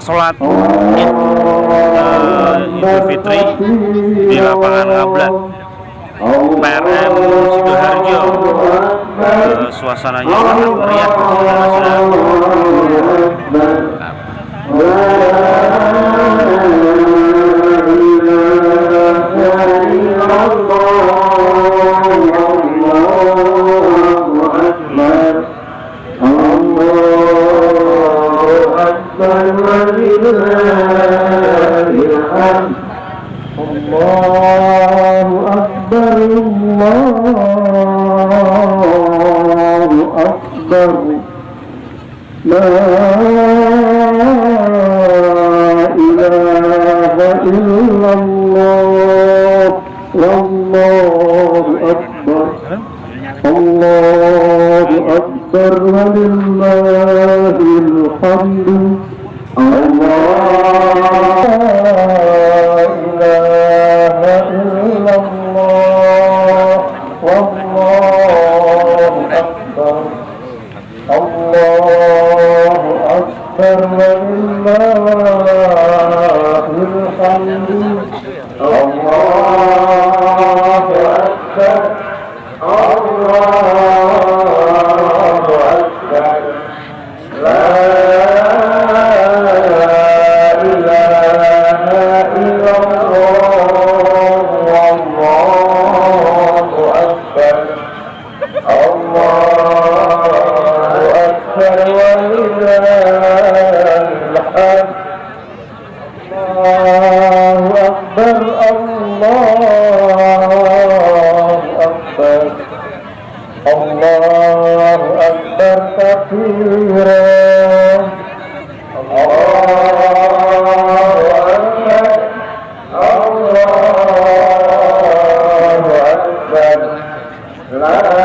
sholat Idul Fitri di lapangan Ngablat PRM Sidoarjo. Suasananya sangat meriah. الله أكبر كبيرا الله أكبر الله أكبر لا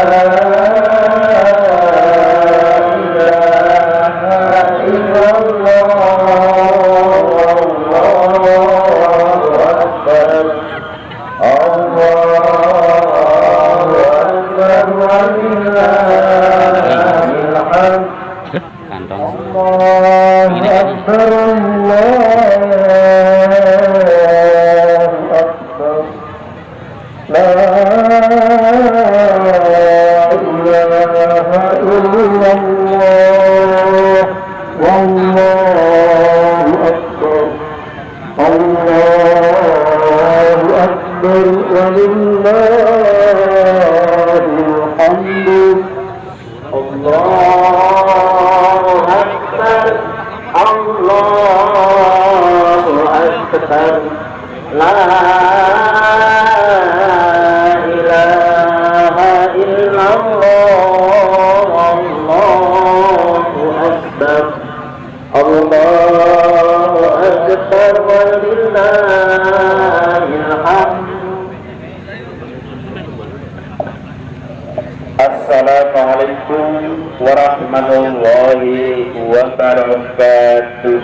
Assalamualaikum warahmatullahi wabarakatuh.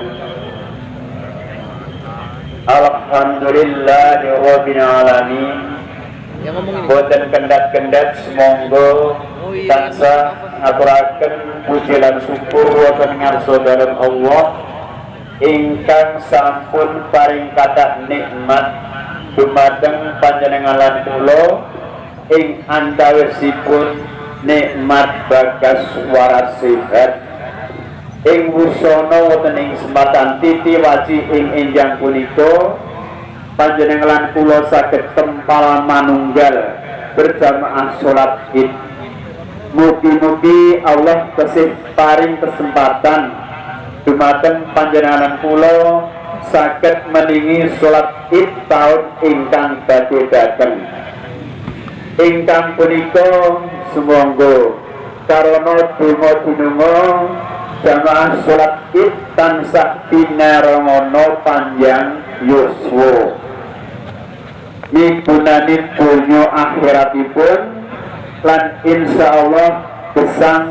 Alhamdulillahi rabbil alamin. Boten kendat-kendat semonggo tansah ngaturaken puji lan syukur wonten ngarsa dalem Allah ingkang sampun paring kathah nikmat dumateng panjenengan lan kula ing antawisipun nikmat bagas waras sehat ing wusana wonten ing sempatan titi waci ing enjang punika panjenengan lan kula saged tempal manunggal berjamaah salat Id. Mugi-mugi Allah tasih paring kesempatan dumateng panjenengan lan kula saged meningi salat Id taun ingkang badhe dateng. Ingkang punika sumangga karana donga-donga jamaah salat Id tansah pinarengono panjang yuswa migunani donya akhiratipun lan insyaallah gesang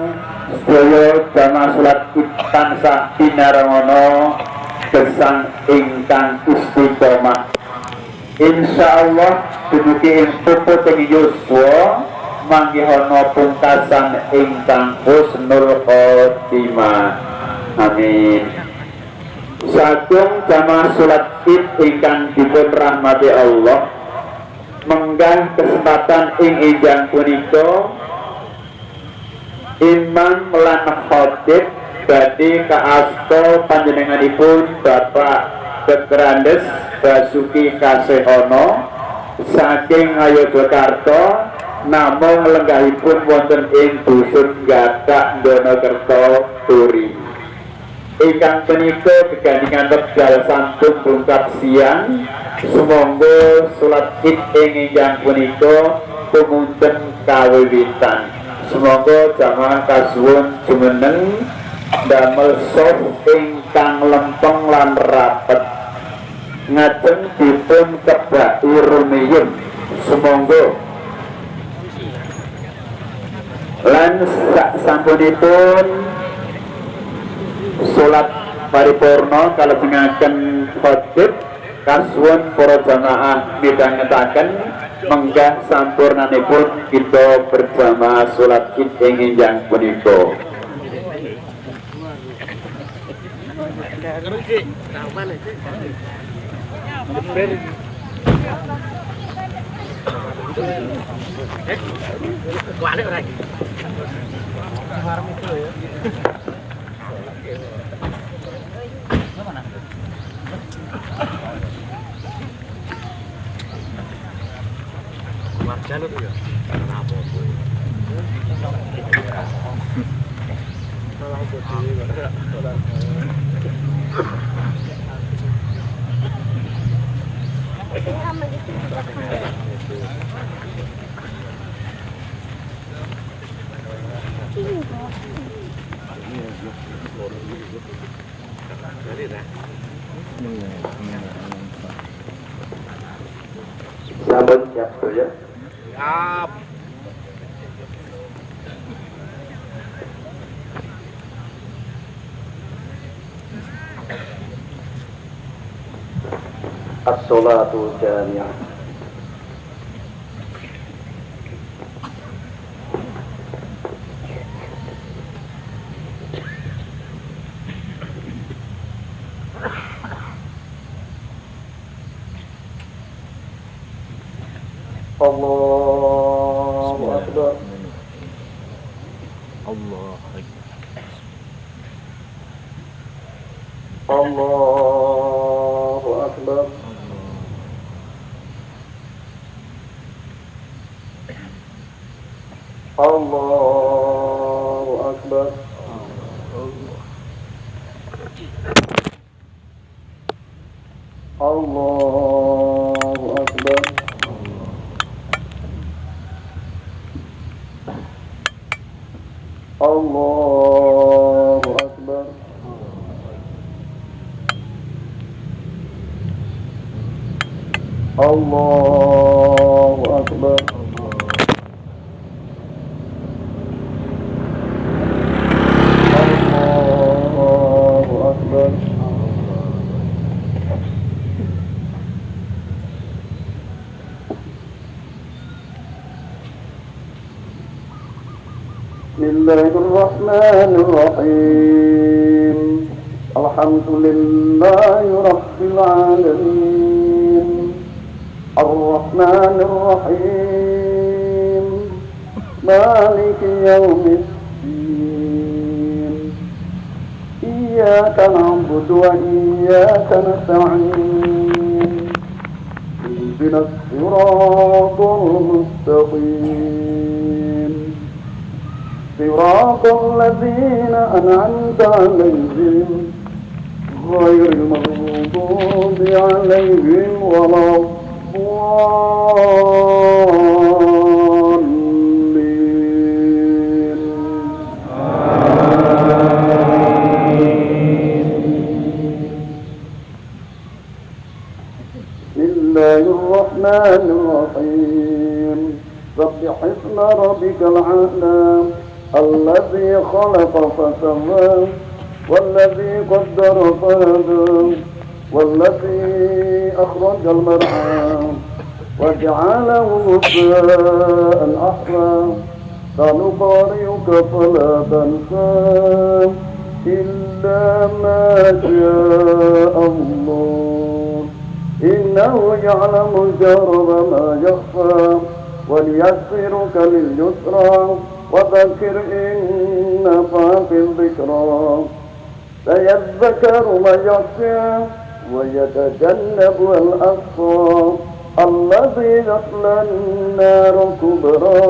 sedaya jamaah salat Id tansah pinarengono gesang ingkang istiqomah. Insyaallah dumugi ing puput ing yuswa manggihono pungkasan ingkang husnul khotimah. Amin. Sagung jamaah salat Id ingkang dipun rahmati Allah, menggah kesempatan ing enjang punika imam lan khatib badhe kaasta panjenenganipun Bapak Kerandes Basuki Kasehono saking Ngayogyakarta namung lenggahipun wonten ing dusun Gadak Donokerto Turi. Ingkang punika gegandingan wekdal sampun bungkap siang sumangga salat Id ing enjang punika pumunten kawiwitan. Sumangga jamaah kasuwun jumeneng damel sop ingkang lempeng lan rapet ngajeng dipun kebaki rumiyun sumangga lan sampunipun salat paripurna kalajengaken khatib kasuwun para jamaah midhangetaken menggah sampurnanipun kita berjamaah salat Id ing enjang punika. ya. Siap. As-salatu jami'ah. Allahu Akbar. Allah. Allahu Akbar. Allahu Akbar. Allahu Akbar. Allahu Akbar. Allahu Akbar. Allahu Akbar. Bismillahirrahmanirrahim. Alhamdulillahi Rabbil Alamin. Ar-Rahmanir-Rahim. Maliki yawmiddin. Iyyaka na'budu wa iyyaka nasta'in. Ihdinas siratal mustaqim. صراط الذين أنعمت عليهم غير المغضوب عليهم ولا الضالين. بسم الله الرحمن الرحيم. سبح اسم ربك الأعلى الذي خلق فسوى والذي قدر فهدى والذي أخرج المرعى وجعله غثاء أحوى سنقرئك فلا تنسى إلا ما شاء الله إنه يعلم الجهر وما يخفى وليسرك لليسرى وذكر إن نفعت الذكرى سيذكر من يخشى ويتجنبها الأشقى الذي يصلى النار الكبرى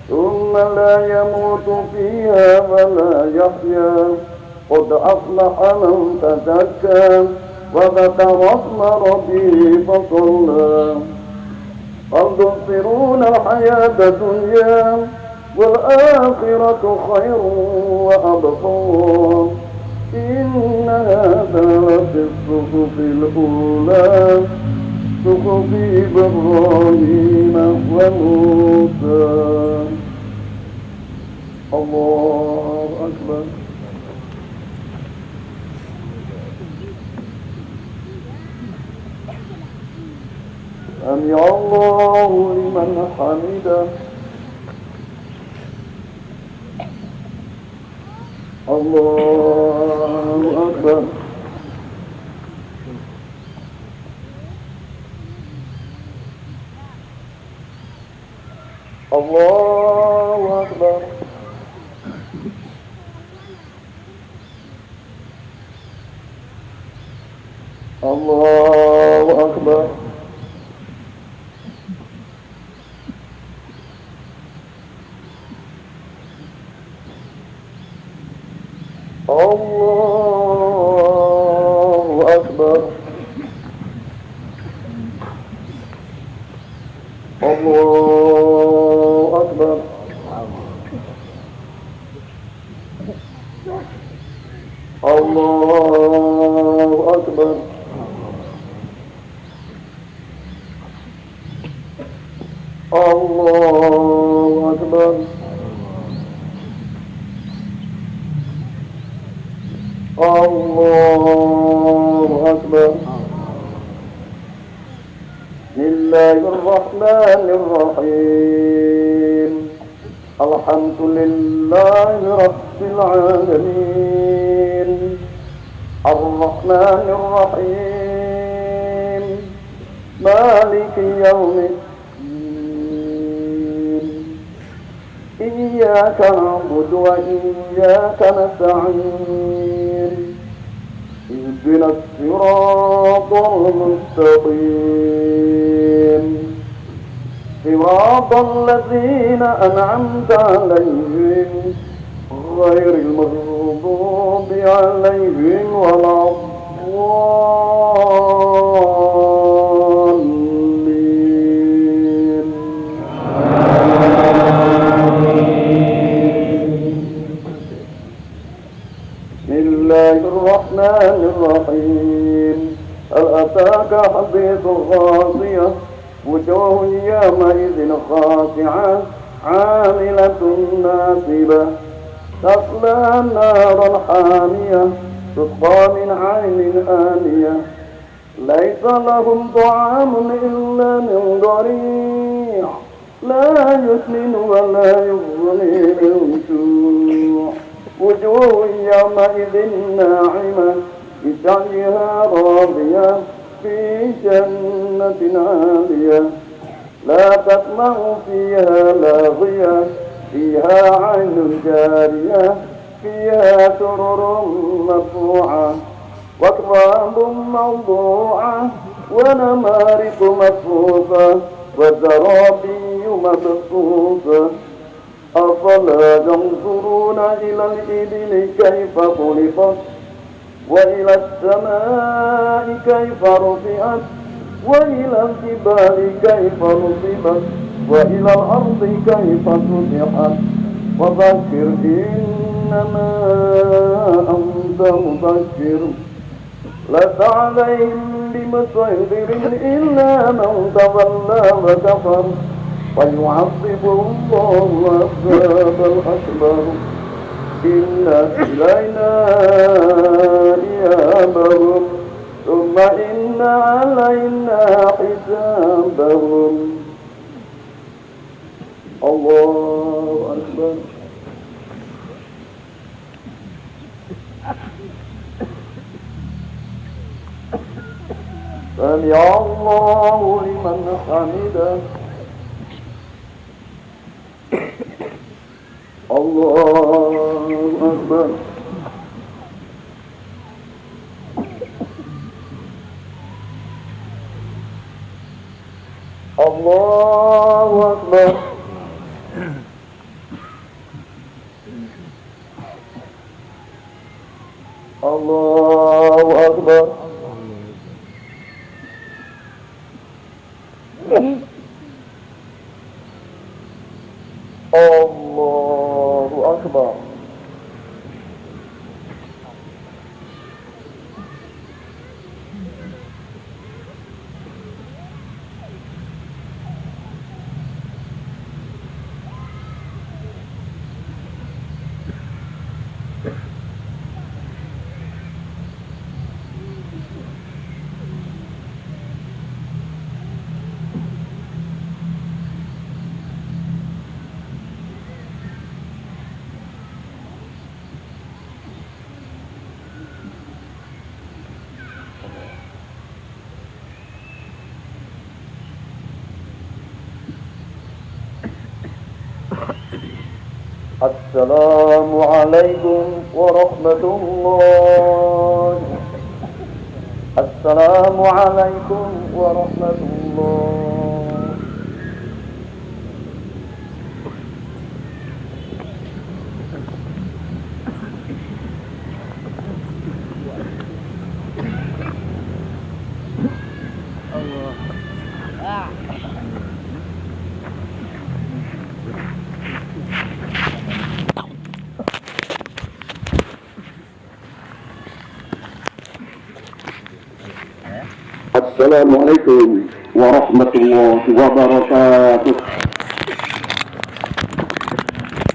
ثم لا يموت فيها ولا يحيا قد أفلح من تزكى وذكر اسم ربه فصلى بل تؤثرون الحياة الدنيا والآخرة خير وأبقى إن هذا لفي الصحف الأولى صحف إبراهيم وموسى. الله أكبر. سمع الله لمن حمده. الله أكبر. الله أكبر. الله أكبر. الله أكبر. الله أكبر. الله أكبر. الله أكبر الله أكبر. بسم الله الرحمن الرحيم. الحمد لله رب العالمين الرحمن الرحيم مالك يوم الدين إياك نعبد وإياك نستعين اهدنا الصراط المستقيم صراط الذين أنعمت عليهم غير المغضوب عليهم ولا الضالين. بسم الله الرحمن الرحيم. هل أتاك حديث الغاشية وجوه يومئذ خاشعة عاملة ناصبة تصلى نارا حامية تسقى من عين آنية ليس لهم طعام إلا من ضريع لا يسمن ولا يغني من جوع وجوه يومئذ ناعمة بسعيها راضية في جنة عالية لا تسمع فيها لاغية فيها عين جارية فيها سرر مرفوعة وأكواب موضوعة ونمارق مصفوفة وزرابي مبثوثة أفلا ينظرون إلى الإبل كيف خلقت وإلى السماء كيف رفعت وإلى الجبال كيف نصبت وإلى الأرض كيف سطحت وذكر إنما أنت مذكر لست عليهم بمسيطر إلا من تولى وكفر ويعذبه الله العذاب الأكبر إن إلينا إيابهم ثم إن علينا حسابهم. الله أكبر. سمع الله لمن حمده. الله أكبر. الله أكبر. الله أكبر. الله أكبر. السلام عليكم ورحمة الله. السلام عليكم ورحمة الله. السلام عليكم ورحمة الله وبركاته.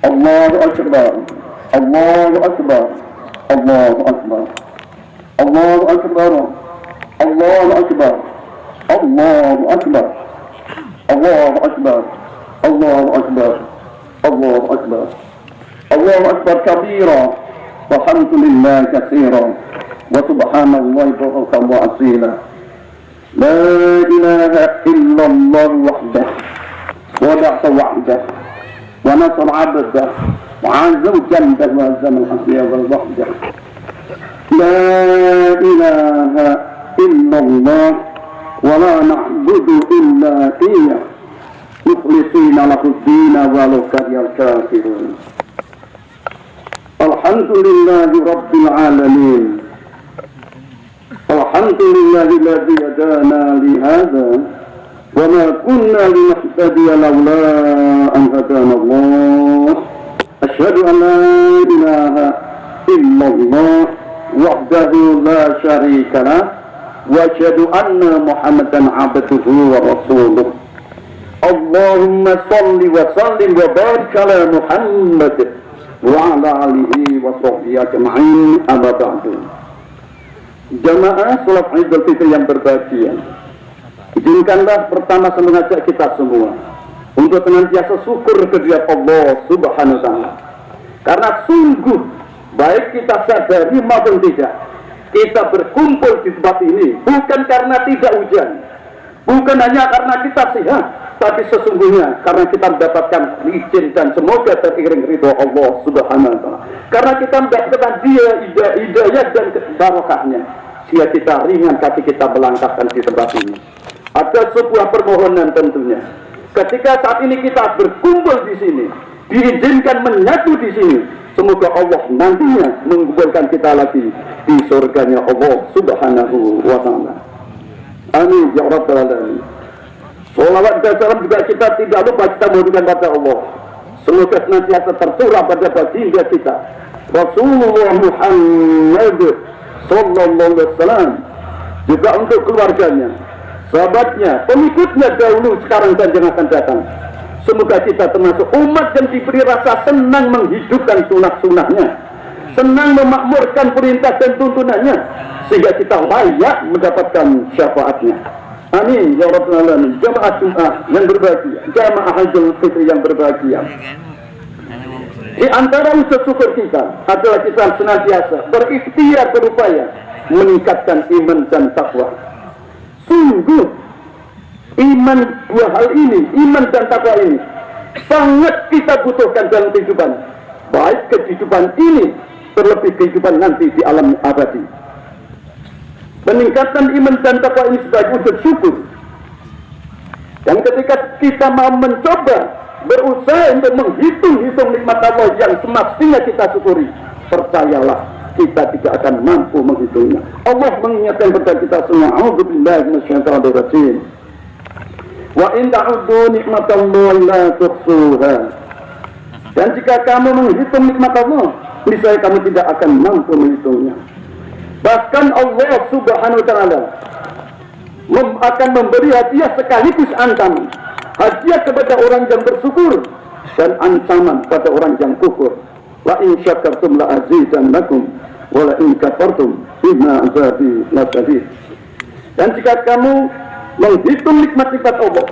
Allahu Akbar, Allahu Akbar, Allahu Akbar, Allahu Akbar, Allahu Akbar, Allahu Akbar, Allahu Akbar, Allahu Akbar, Allahu Akbar, Allahu Akbar kabira, walhamdulillah katsira, wa subhanallahi bukratan wa asila. La ilaha illallah wahdah, wada'ta wahdah, wa nasr 'abdah, wa 'azza jalla wa azama al-hasbiya wal wahdah. La ilaha illallah wa la na'budu illa iyyah, mukhlishina lahu ad-din walau karihal kafirun. Alhamdulillahi rabbil alamin. Alhamdulillahi alladzi hadana li hadza wa ma kunna linahtadiya lawla an hadana Allah. Asyhadu an la ilaha illallah wahdahu la syarika lah wa asyhadu anna Muhammadan 'abduhu wa rasuluh. Allahumma shalli wa sallim wa barik ala Muhammad wa ala alihi wa sahbihi ajma'in. Amma ba'du. Jamaah salat Idul Fitri yang berbahagia, izinkanlah pertama saya mengajak kita semua untuk senantiasa syukur kehadirat Allah Subhanahu wa taala. Karena sungguh baik kita sadari maupun tidak, kita berkumpul di tempat ini bukan karena tidak hujan, bukan hanya karena kita sehat, tapi sesungguhnya karena kita mendapatkan izin dan semoga teriring ridho Allah Subhanahu wa taala. Karena kita mendapatkan dia hidayah dan barokahnya, sehingga kita ringan kaki kita melangkahkan di tempat ini. Ada sebuah permohonan tentunya. Ketika saat ini kita berkumpul di sini, diizinkan menyatu di sini, semoga Allah nantinya mengumpulkan kita lagi di surganya Allah Subhanahu wa taala. Amin ya rabbal alamin. Salawat dan salam juga kita tidak lupa kita mohonkan pada Allah. Semoga senantiasa tercurah pada baginda kita Rasulullah Muhammad sallallahu alaihi wasallam, juga untuk keluarganya, sahabatnya, pengikutnya dahulu, sekarang dan yang akan datang. Semoga kita termasuk umat yang diberi rasa senang menghidupkan sunah-sunahnya, senang memakmurkan perintah dan tuntunannya, sehingga kita layak mendapatkan syafaatnya. Amin ya rabbal alamin. Jamaah Jumat yang berbahagia, jamaah Idul Fitri yang berbahagia, di antara usaha syukur kita adalah kita senantiasa berikhtiar, berupaya meningkatkan iman dan takwa. Sungguh iman, dua hal ini, iman dan takwa ini sangat kita butuhkan dalam kehidupan, baik kehidupan ini terlebih kehidupan nanti di alam abadi. Meningkatkan iman dan takwa ini sebagai wujud syukur. Dan ketika kita mau mencoba berusaha untuk menghitung-hitung nikmat Allah yang semestinya kita syukuri, percayalah kita tidak akan mampu menghitungnya. Allah mengingatkan kepada kita semua, a'udzubillahi minasyaitonir rajim. Wa in ta'uddu nikmatallahi la tuhsuha. Dan jika kamu menghitung nikmat Allah, niscaya kamu tidak akan mampu menghitungnya. Bahkan Allah Subhanahu wa taala akan memberi hadiah sekaligus ancaman. Hadiah kepada orang yang bersyukur dan ancaman pada orang yang kufur. La in syakartum la azidannakum wa la in kafartum inna azabi lasyadid. Dan jika kamu menghitung nikmat-nikmat Allah,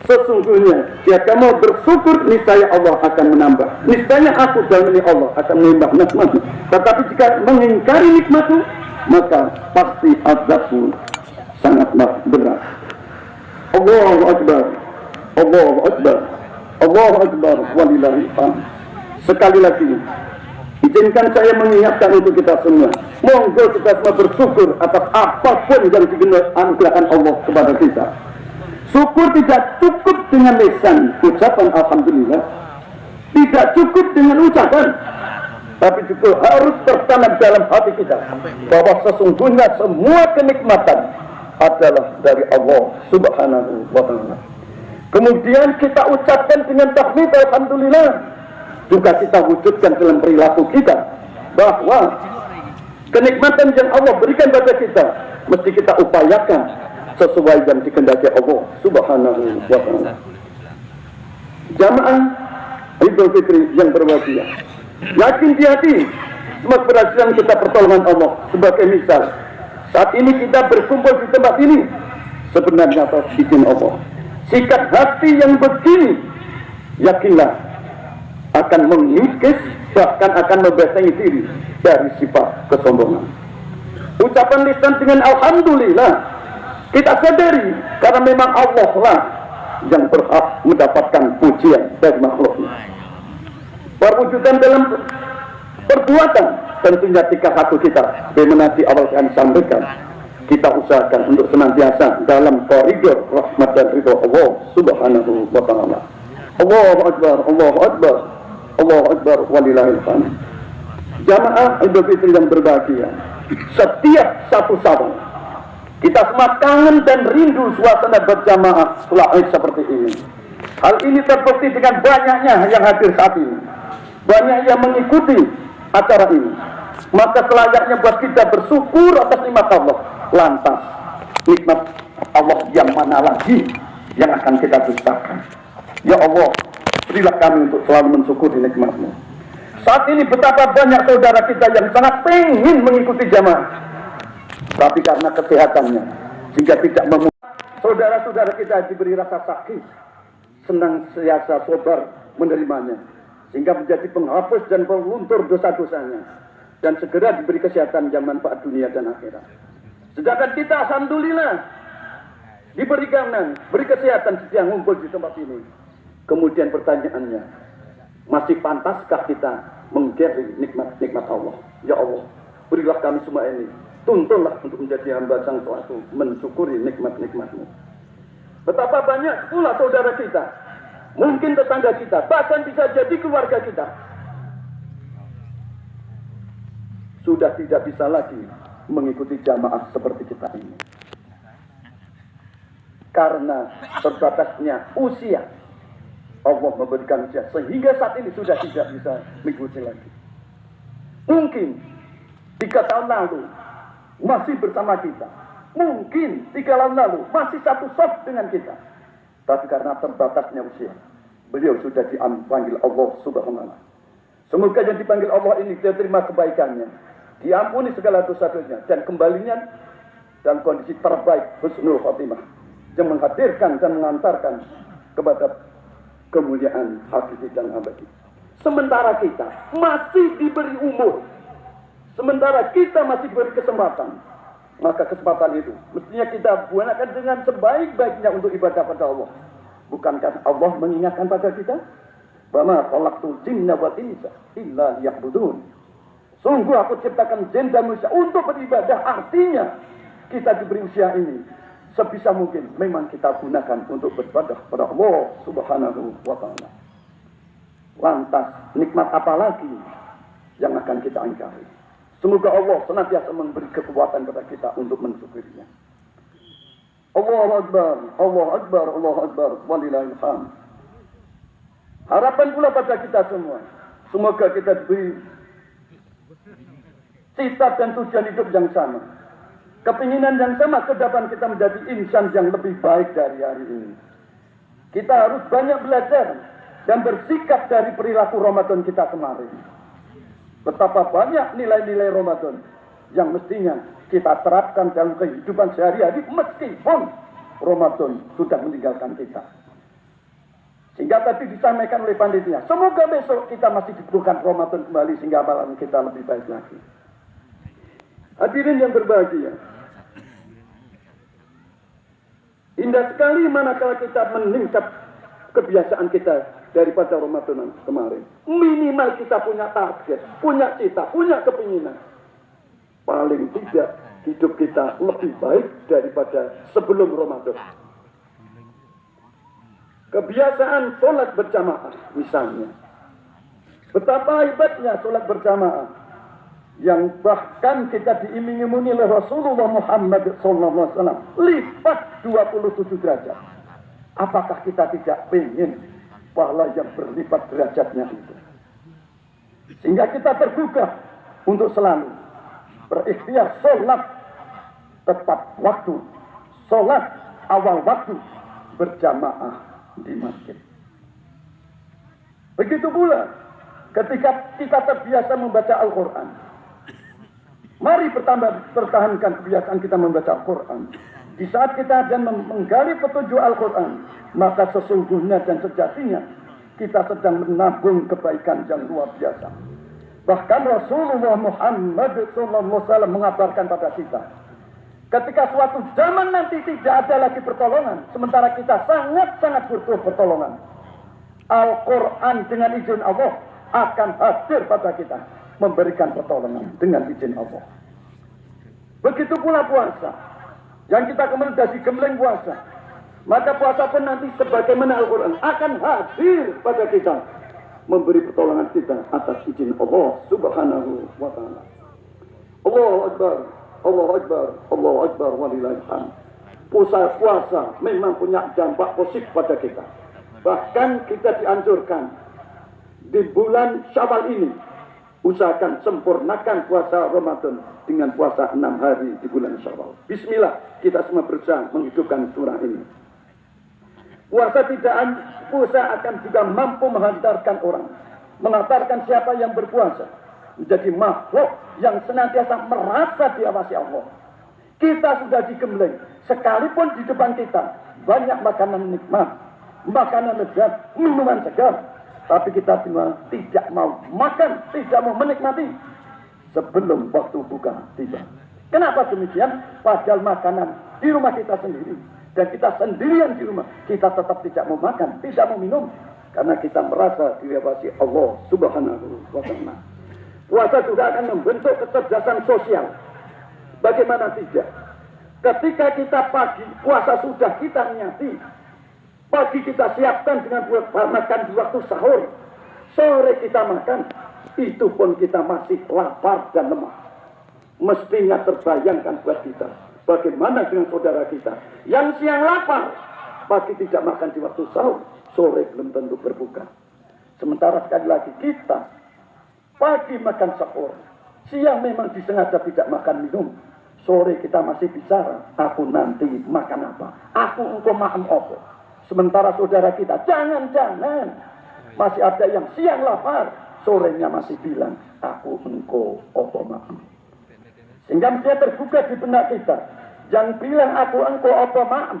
sesungguhnya jika kamu bersyukur, niscaya Allah akan menambah. Niscaya aku dan Allah akan menambah nikmat. Tetapi jika mengingkari nikmatmu, maka pasti azabku sangatlah berat. Allahu Akbar, Allahu Akbar, Allahu Akbar, walillahil hamd. Sekali lagi, izinkan saya mengingatkan untuk kita semua. Monggo kita semua bersyukur atas apapun yang dianugerahkan Allah kepada kita. Syukur tidak cukup dengan lisan ucapan alhamdulillah, tidak cukup dengan ucapan, tapi juga harus tertanam dalam hati kita bahwa sesungguhnya semua kenikmatan adalah dari Allah Subhanahu wa taala. Kemudian kita ucapkan dengan tahmid alhamdulillah, juga kita wujudkan dalam perilaku kita bahwa kenikmatan yang Allah berikan pada kita mesti kita upayakan sesuai yang dikehendaki Allah Subhanahu wa taala. Jamaah Idul Fitri yang berbahagia. Yakin di hati semua keberhasilan kita pertolongan Allah. Sebagai misal, saat ini kita berkumpul di tempat ini sebenarnya atas izin Allah. Sikap hati yang begini, yakinlah akan mengikis, bahkan akan membentengi diri dari sifat kesombongan. Ucapan lisan dengan alhamdulillah, kita sadari karena memang Allah lah yang berhak mendapatkan pujian dari makhluknya. Perwujudan dalam perbuatan tentunya tingkah laku kita, bagaimana di awal kami sampaikan, kita usahakan untuk senantiasa dalam koridor rahmat dan ridho Allah Subhanahu wa ta'ala. Allahu Akbar, Allahu Akbar, Allahu Akbar, walillahil hamd. Jamaah Idul Fitri yang berbahagia, setiap satu Syawal kita semua kangen dan rindu suasana berjamaah sholat Id seperti ini. Hal ini terbukti dengan banyaknya yang hadir saat ini, banyak yang mengikuti acara ini. Maka selayaknya buat kita bersyukur atas nikmat Allah. Lantas nikmat Allah yang mana lagi yang akan kita dustakan? Ya Allah, berilah kami untuk selalu mensyukuri nikmat-Mu. Saat ini betapa banyak saudara kita yang sangat ingin mengikuti jamaah, tapi karena kesehatannya sehingga tidak memungkinkan. Saudara-saudara kita diberi rasa sakit, senang siasa sabar menerimanya, sehingga menjadi penghapus dan peluntur dosa-dosanya, dan segera diberi kesehatan yang manfaat dunia dan akhirat. Sedangkan kita alhamdulillah diberi keamanan, beri kesehatan setiap ngumpul di tempat ini. Kemudian pertanyaannya, masih pantaskah kita mengkiri nikmat-nikmat Allah? Ya Allah, berilah kami semua ini, tuntunlah untuk menjadi hamba sang suatu, mensyukuri nikmat-nikmat-Mu. Betapa banyak pula saudara kita, mungkin tetangga kita, bahkan bisa jadi keluarga kita, sudah tidak bisa lagi mengikuti jamaah seperti kita ini. Karena terbatasnya usia, Allah memberikan usia sehingga saat ini sudah tidak bisa mengikuti lagi. Mungkin 3 tahun lalu masih bersama kita, mungkin 3 tahun lalu masih satu saf dengan kita, tapi karena terbatasnya usia, beliau sudah dipanggil Allah Subhanahu wa ta'ala. Semoga yang dipanggil Allah ini dia terima kebaikannya, diampuni segala dosa-dosanya, dan kembalinya dalam kondisi terbaik, husnul khotimah, yang menghadirkan dan mengantarkan kepada kemuliaan hakiki dan abadi. Sementara kita masih diberi umur, sementara kita masih diberi kesempatan, maka kesempatan itu mestinya kita gunakan dengan sebaik-baiknya untuk ibadah pada Allah. Bukankah Allah mengingatkan pada kita, "Wa khalaqtul jinna wal insa illa liya'budun." Sungguh aku ciptakan jin dan manusia untuk beribadah. Artinya kita diberi usia ini sebisa mungkin memang kita gunakan untuk beribadah pada Allah Subhanahu wa ta'ala. Lantas nikmat apa lagi yang akan kita ingkari? Semoga Allah senantiasa memberi kekuatan kepada kita untuk mensyukurinya. Allahu Akbar, Allahu Akbar, Allahu Akbar, walillahil hamd. Harapan pula pada kita semua, semoga kita diberi cita dan tujuan hidup yang sama, kepinginan yang sama ke depan kita menjadi insan yang lebih baik dari hari ini. Kita harus banyak belajar dan bersikap dari perilaku Ramadan kita kemarin. Betapa banyak nilai-nilai Ramadan yang mestinya kita terapkan dalam kehidupan sehari-hari meskipun Ramadan sudah meninggalkan kita. Sehingga tadi disampaikan oleh panitia, semoga besok kita masih dibutuhkan Ramadan kembali sehingga amalan kita lebih baik lagi. Hadirin yang berbahagia, indah sekali manakala kita meningkat kebiasaan kita daripada Ramadan kemarin. Minimal kita punya target, punya cita, punya kepinginan. Paling tidak hidup kita lebih baik daripada sebelum Ramadan. Kebiasaan sholat berjamaah misalnya, betapa hebatnya sholat berjamaah, yang bahkan kita diiming-imingi oleh Rasulullah Muhammad SAW lipat 27 derajat. Apakah kita tidak ingin pahala yang berlipat derajatnya itu? Sehingga kita tergugah untuk selalu berikhtiar sholat tepat waktu, sholat awal waktu berjamaah di masjid. Begitu pula ketika kita terbiasa membaca Al-Quran. Mari pertahankan kebiasaan kita membaca Al-Quran. Di saat kita dan menggali petunjuk Al-Quran, maka sesungguhnya dan sejatinya kita sedang menabung kebaikan yang luar biasa. Bahkan Rasulullah Muhammad SAW mengabarkan pada kita, ketika suatu zaman nanti tidak ada lagi pertolongan, sementara kita sangat-sangat butuh pertolongan, Al-Quran dengan izin Allah akan hadir pada kita, memberikan pertolongan dengan izin Allah. Begitu pula puasa, yang kita kemudian jadi gembleng puasa, maka puasa pun nanti sebagaimana Al-Quran akan hadir pada kita, memberi pertolongan kita atas izin Allah Subhanahu wa ta'ala. Allahu Akbar, Allahu Akbar, Allahu Akbar, walillahil hamd. Puasa memang punya dampak positif pada kita. Bahkan kita dianjurkan di bulan Syawal ini, usahakan sempurnakan puasa Ramadan dengan puasa 6 hari di bulan Syawal. Bismillah, kita semua berusaha menghidupkan surah ini. Puasa akan juga mampu menghantarkan orang, mengantarkan siapa yang berpuasa menjadi makhluk yang senantiasa merasa diawasi Allah. Kita sudah digembleng, sekalipun di depan kita banyak makanan nikmat, makanan lezat, minuman segar, tapi kita semua tidak mau makan, tidak mau menikmati sebelum waktu buka tiba. Kenapa demikian? Padahal makanan di rumah kita sendiri, dan kita sendirian di rumah, kita tetap tidak mau makan, tidak mau minum, karena kita merasa diawasi Allah Subhanahu wa ta'ala. Puasa juga akan membentuk kecerdasan sosial. Bagaimana tidak? Ketika kita pagi, puasa sudah kita niati, pagi kita siapkan dengan makan di waktu sahur, sore kita makan, itu pun kita masih lapar dan lemah. Mestinya terbayangkan buat kita, bagaimana dengan saudara kita yang siang lapar, pagi tidak makan di waktu sahur, sore belum tentu berbuka. Sementara sekali lagi kita pagi makan sahur, siang memang disengaja tidak makan minum, sore kita masih bicara, aku nanti makan apa, aku engkau makan apa. Sementara saudara kita jangan-jangan masih ada yang siang lapar, sorenya masih bilang, aku engkau apa makan. Sehingga dia terbuka di benak kita. Yang bilang aku engkau apa maaf,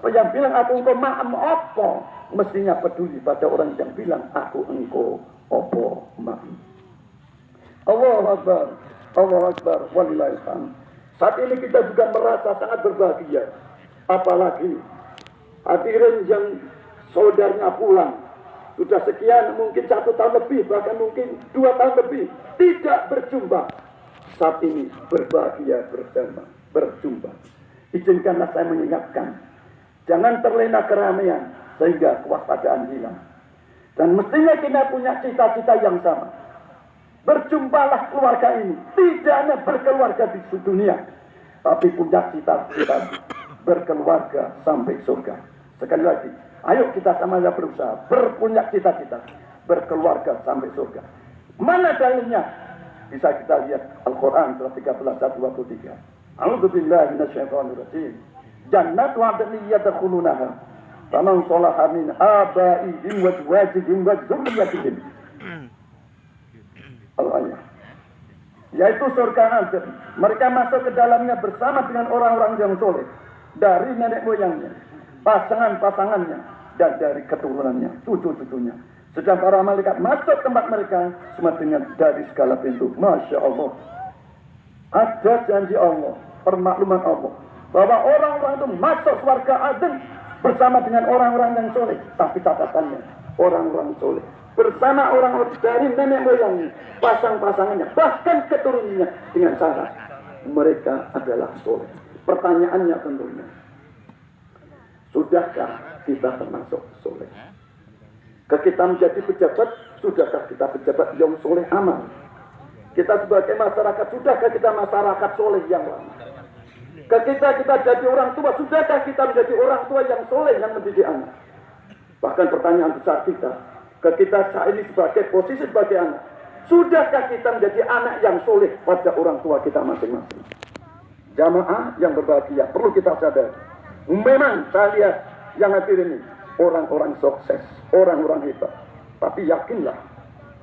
yang bilang aku engkau maaf apa, mestinya peduli pada orang yang bilang aku engkau apa maaf. Allahu Akbar, Allahu Akbar, walillahil hamd. Saat ini kita juga merasa sangat berbahagia, apalagi hadirin yang saudaranya pulang sudah sekian, mungkin 1 tahun lebih, bahkan mungkin 2 tahun lebih tidak berjumpa. Saat ini berbahagia bersama, berjumpa. Izinkanlah saya mengingatkan, jangan terlena keramaian sehingga kewaspadaan hilang. Dan mestinya kita punya cita-cita yang sama. Berjumpalah keluarga ini, tidak hanya berkeluarga di dunia, tapi punya cita-cita berkeluarga sampai surga. Sekali lagi, ayo kita sama-sama berusaha, berpunya cita-cita berkeluarga sampai surga. Mana dalilnya? Bisa kita lihat Al-Quran surah 13 ayat 23. A'udzubillahi minasyaitonir rajim. Jannatu 'adnin yadkhulunaha faman shalaha min abaihim wa azwajihim wa dzurriyyatihim. Al-ayah. Yaitu surga Adn. Mereka masuk ke dalamnya bersama dengan orang-orang yang soleh, dari nenek moyangnya, pasangan-pasangannya, dan dari keturunannya, cucu-cucunya. Sedang para malaikat masuk tempat mereka semua dengan dari segala pintu. Masya Allah. Ada janji Allah, permakluman Allah, bahwa orang-orang itu masuk surga Adn bersama dengan orang-orang yang soleh. Tapi catatannya, orang-orang soleh bersama orang-orang dari nenek moyangnya, pasang-pasangannya, bahkan keturunannya, dengan syarat mereka adalah soleh. Pertanyaannya tentunya, sudahkah kita termasuk soleh? Kita menjadi pejabat, sudahkah kita pejabat yang soleh amal? Kita sebagai masyarakat, sudahkah kita masyarakat soleh yang lama? Ketika kita jadi orang tua, sudahkah kita menjadi orang tua yang soleh yang mendidik anak? Bahkan pertanyaan besar kita saat ini sebagai posisi sebagai anak, sudahkah kita menjadi anak yang soleh pada orang tua kita masing-masing? Jamaah yang berbahagia, perlu kita sadar, memang saya lihat yang hadir ini orang-orang sukses, orang-orang hebat, Tapi yakinlah,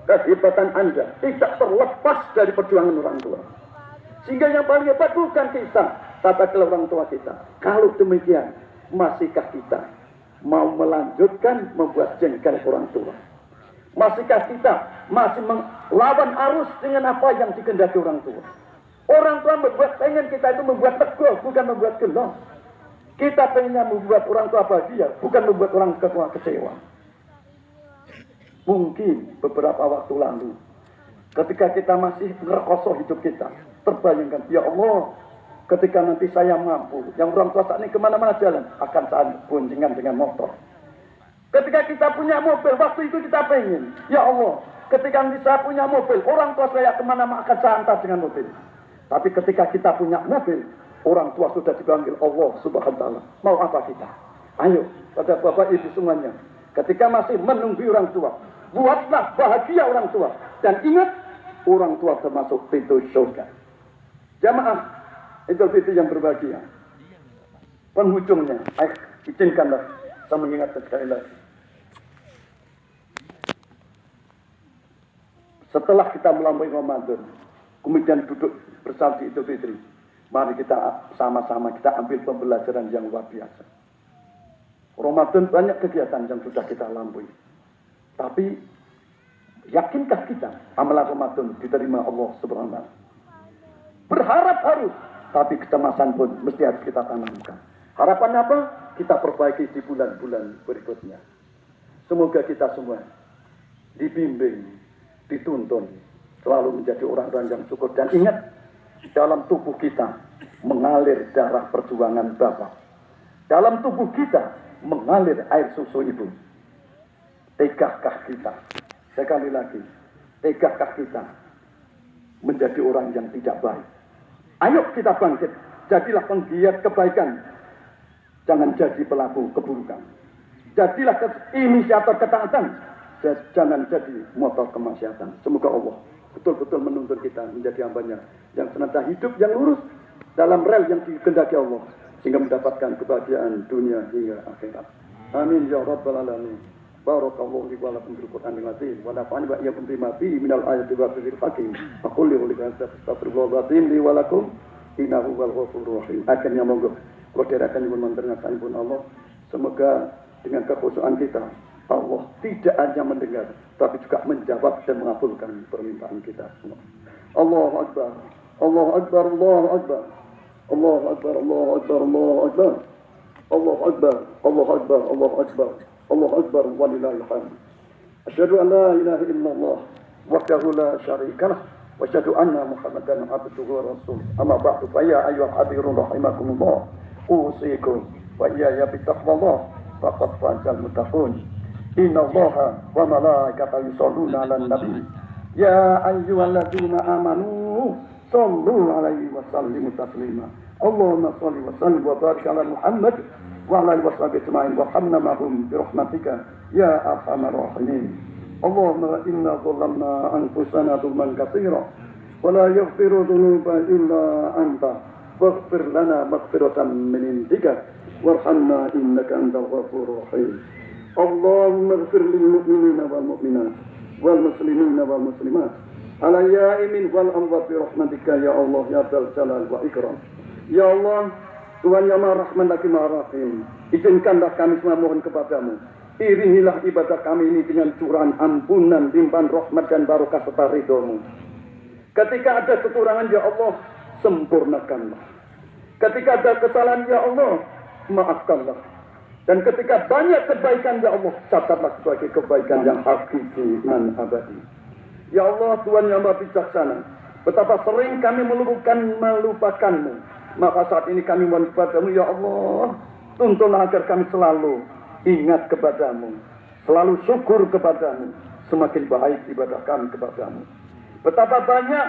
kehebatan Anda tidak terlepas dari perjuangan orang tua. Sehingga yang paling hebat bukan kita, tata kelola orang tua kita. Kalau demikian, masihkah kita mau melanjutkan membuat jengkel orang tua? Masihkah kita masih melawan arus dengan apa yang dikehendaki orang tua? Orang tua pengen kita itu membuat teguh, bukan membuat gelo. Kita pengennya membuat orang tua bahagia, bukan membuat orang tua kecewa. Mungkin beberapa waktu lalu, ketika kita masih ngerekoso hidup kita, terbayangkan, ya Allah, ketika nanti saya mampu, yang orang tua saat ini kemana-mana jalan, akan saya boncengan dengan motor. Ketika kita punya mobil, waktu itu kita pengen, ya Allah, ketika nanti saya punya mobil, orang tua saya kemana-mana akan saya antar dengan mobil. Tapi ketika kita punya mobil, orang tua sudah dipanggil Allah Subhanahu wa Ta'ala. Mau apa kita? Ayo, pada Bapak Ibu semuanya, ketika masih menunggu orang tua, buatlah bahagia orang tua. Dan ingat, orang tua termasuk pintu surga. Jamaah Idul Fitri yang berbahagia, penghujungnya, izinkanlah saya mengingatkan sekali lagi. Setelah kita melampaui Ramadan, kemudian duduk bersama di Idul Fitri, mari kita sama-sama kita ambil pembelajaran yang luar biasa. Ramadan banyak kegiatan yang sudah kita lampaui. Tapi yakinkah kita amalan Ramadan diterima Allah Subhanahu wa Ta'ala? Berharap harus, tapi kecemasan pun mesti harus kita tanamkan. Harapan apa? Kita perbaiki di bulan-bulan berikutnya. Semoga kita semua dibimbing, dituntun, selalu menjadi orang-orang yang syukur. Dan ingat, dalam tubuh kita mengalir darah perjuangan Bapak. Dalam tubuh kita mengalir air susu Ibu. Tegakah kita? Sekali lagi, tegakah kita menjadi orang yang tidak baik? Ayo kita bangkit, jadilah penggiat kebaikan. Jangan jadi pelaku keburukan. Jadilah inisiator ketaatan. Jangan jadi motor kemaksiatan. Semoga Allah betul-betul menuntun kita menjadi hambanya yang senantiasa hidup yang lurus dalam rel yang dikehendaki Allah, sehingga mendapatkan kebahagiaan dunia hingga akhirat. Amin ya rabbal alamin. Barakallahu li wa lakum fil Qur'anil azim wa nafa'ani wa iyyakum bima fihi minal ayati wa dzikril hakim. Aqul li astaghfirullahaladzim li wa lakum innahu huwal ghafurur rahim. Akhirnya monggo kula dherekaken nyuwun manten ngasanipun Allah. Semoga dengan kekhusyukan kita, Allah tidak hanya mendengar, tapi juga menjawab dan mengabulkan permintaan kita semua. Allahu Akbar, Allahu Akbar, Allahu Akbar, Allahu Akbar, Allahu Akbar, Allahu Akbar, Allahu Akbar, Allahu Akbar, Allahu Akbar, Allahu Akbar, walillahil hamd. Asyhadu an la ilaha illallah wahdahu la syarika lah wa asyhadu anna Muhammadan abduhu wa rasuluh. Amma ba'du, fa ya ayyuhal hadirun rahimakumullah, usikum wa iyaya bittaqwallah faqad fazal muttaqun. Inna Allaha wa malaikatahu yusholluna 'alan nabi. Ya ayyuhalladzina amanu shallu 'alaihi wa sallimu taslima. Allahumma shalli wa sallim wa barik 'ala Muhammad wa 'ala alihi wa sahbihi ajma'in wa hamna mahum bi rahmatika ya arhamar rahimin. Allahumma inna dhalamna anfusana dhulman katsira wa la yaghfiru dhunuba illa anta faghfir lana maghfiratan min indika warhamna innaka antal ghafurur rahim. Allahumma ighfir lil mu'minina wal mu'minat wal muslimina wal muslimat al ahya'i wal amwat bi rahmatika ya Allah ya dzal jalal wa ikram. Ya Allah, Tuhan yang Maha Rahman lagi Maha Rahim, izinkanlah kami semua mohon kepadamu, iringilah ibadah kami ini dengan curahan ampunan, limpahan rahmat dan barokah serta ridho-Mu. Ketika ada kekurangan ya Allah, sempurnakanlah. Ketika ada kesalahan ya Allah, maafkanlah. Dan ketika banyak kebaikan ya Allah, catatlah sebagai kebaikan yang hakiki dan abadi. Ya Allah, Tuhan yang Maha Bijaksana, betapa sering kami melupakan-Mu. Maka saat ini kami mohon kepadamu ya Allah, tuntunlah agar kami selalu ingat kepadamu, selalu syukur kepadamu, semakin baik ibadah kami kepadamu. Betapa banyak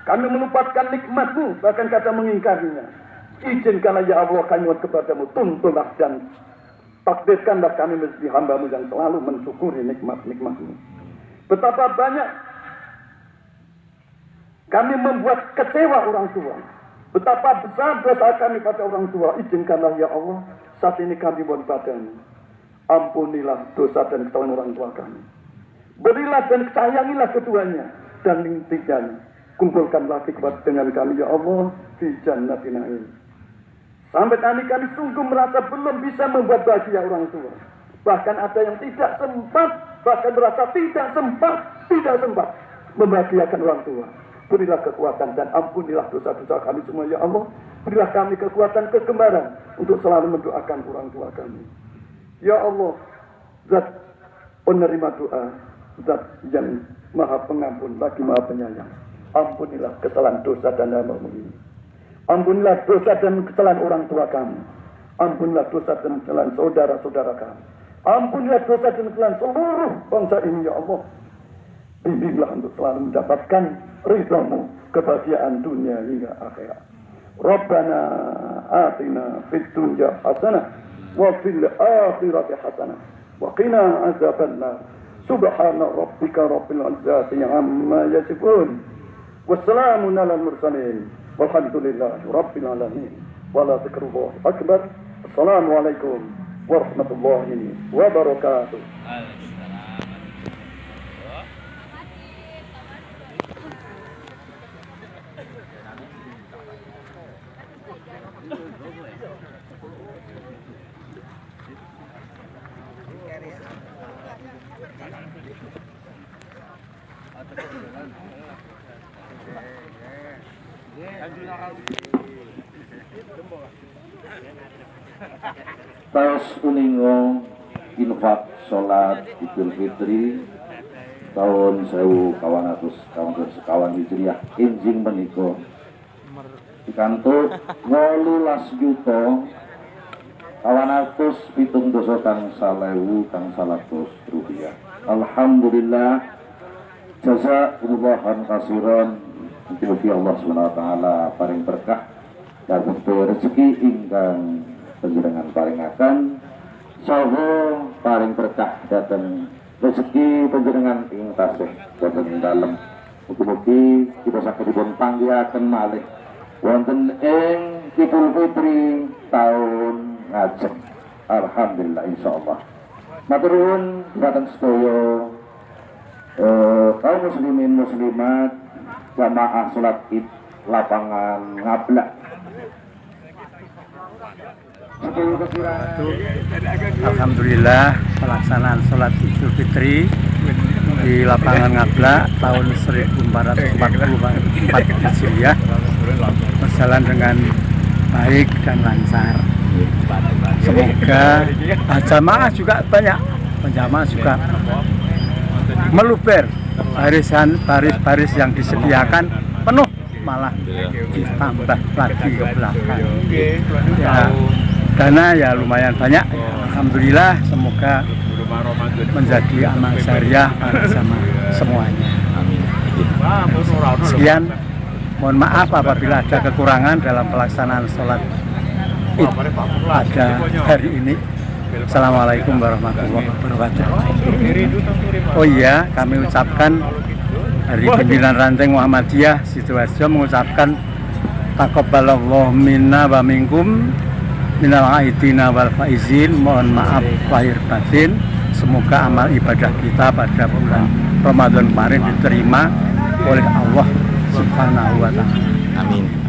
kami melupakan nikmat-Mu, bahkan kadang mengingkarinya. Izinkanlah ya Allah kami mohon kepadamu, tuntunlah dan takdirkanlah kami menjadi hamba-Mu yang selalu mensyukuri nikmat-nikmat-Mu. Betapa banyak kami membuat kecewa orang tua. Betapa besar dosa kami pada orang tua. Izinkanlah ya Allah, saat ini kami mohon padamu, ampunilah dosa dan kesalahan orang tua kami. Berilah dan sayangilah keduanya dan tiganya. Kumpulkan lagi dengan kami ya Allah di jannatin na'im. Sampai kami sungguh merasa belum bisa membuat bahagia orang tua. Bahkan ada yang tidak sempat, bahkan merasa tidak sempat membahagiakan orang tua. Berilah kekuatan dan ampunilah dosa-dosa kami semua ya Allah. Berilah kami kekuatan kegemaran untuk selalu mendoakan orang tua kami. Ya Allah, Zat penerima doa, Zat yang Maha Pengampun lagi Maha Penyayang. Ampunilah kesalahan dosa dan hamba-Mu ini. Ampunilah dosa dan kesalahan orang tua kami. Ampunilah dosa dan kesalahan saudara-saudara kami. Ampunilah dosa dan kesalahan seluruh bangsa ini ya Allah. Bimbinglah untuk selalu mendapatkan ridha-Mu, kebahagiaan dunia hingga akhirat. Rabbana atina fid dunya hasanah wa fil akhirati hasanah wa qina azabannar. Subhana rabbika rabbil izzati amma yasifun. Wassalamun ala mursalin. Walhamdulillahi rabbil alamin. Wala dzikrullahi akbar. Assalamualaikum warahmatullahi wabarakatuh. Taos uningo infak sholat Idul Fitri tahun 1400 Hijriah enjing menika pikantuk 18 juta 870 tangsal rupiah. Alhamdulillah, jazakumullah khairan. Mugi Allah Subhanahu wa taala paring berkah dan rezeki ingkang panjenengan paringaken saha paring berkah dhateng rezeki panjenengan ing tasih wonten dalem. Mugi-mugi kita saged dipun panggihaken malih wonten ing Idul Fitri tahun ngajeng. Alhamdulillah insyaallah. Matur nuwun dhateng sedaya kaum muslimin muslimat jamaah salat Id lapangan Ngablak. Alhamdulillah pelaksanaan sholat Idul Fitri di lapangan Ngablak tahun 1444 Hijriah berjalan dengan baik dan lancar. Semoga jamaah juga banyak, penjamaah juga meluber, baris yang disediakan penuh, malah ditambah lagi ke belakang. Ya, dana ya lumayan banyak. Alhamdulillah, semoga menjadi amal syariah bersama semuanya. Sekian, mohon maaf apabila ada kekurangan dalam pelaksanaan sholat Id pada hari ini. Assalamualaikum warahmatullahi wabarakatuh. Oh iya, kami ucapkan dari pimpinan ranting Muhammadiyah Sidoarjo mengucapkan taqabbalallahu minna wa minkum minal aidina wal faizin. Mohon maaf lahir batin. Semoga amal ibadah kita pada bulan Ramadan kemarin diterima oleh Allah Subhanahu wa taala. Amin.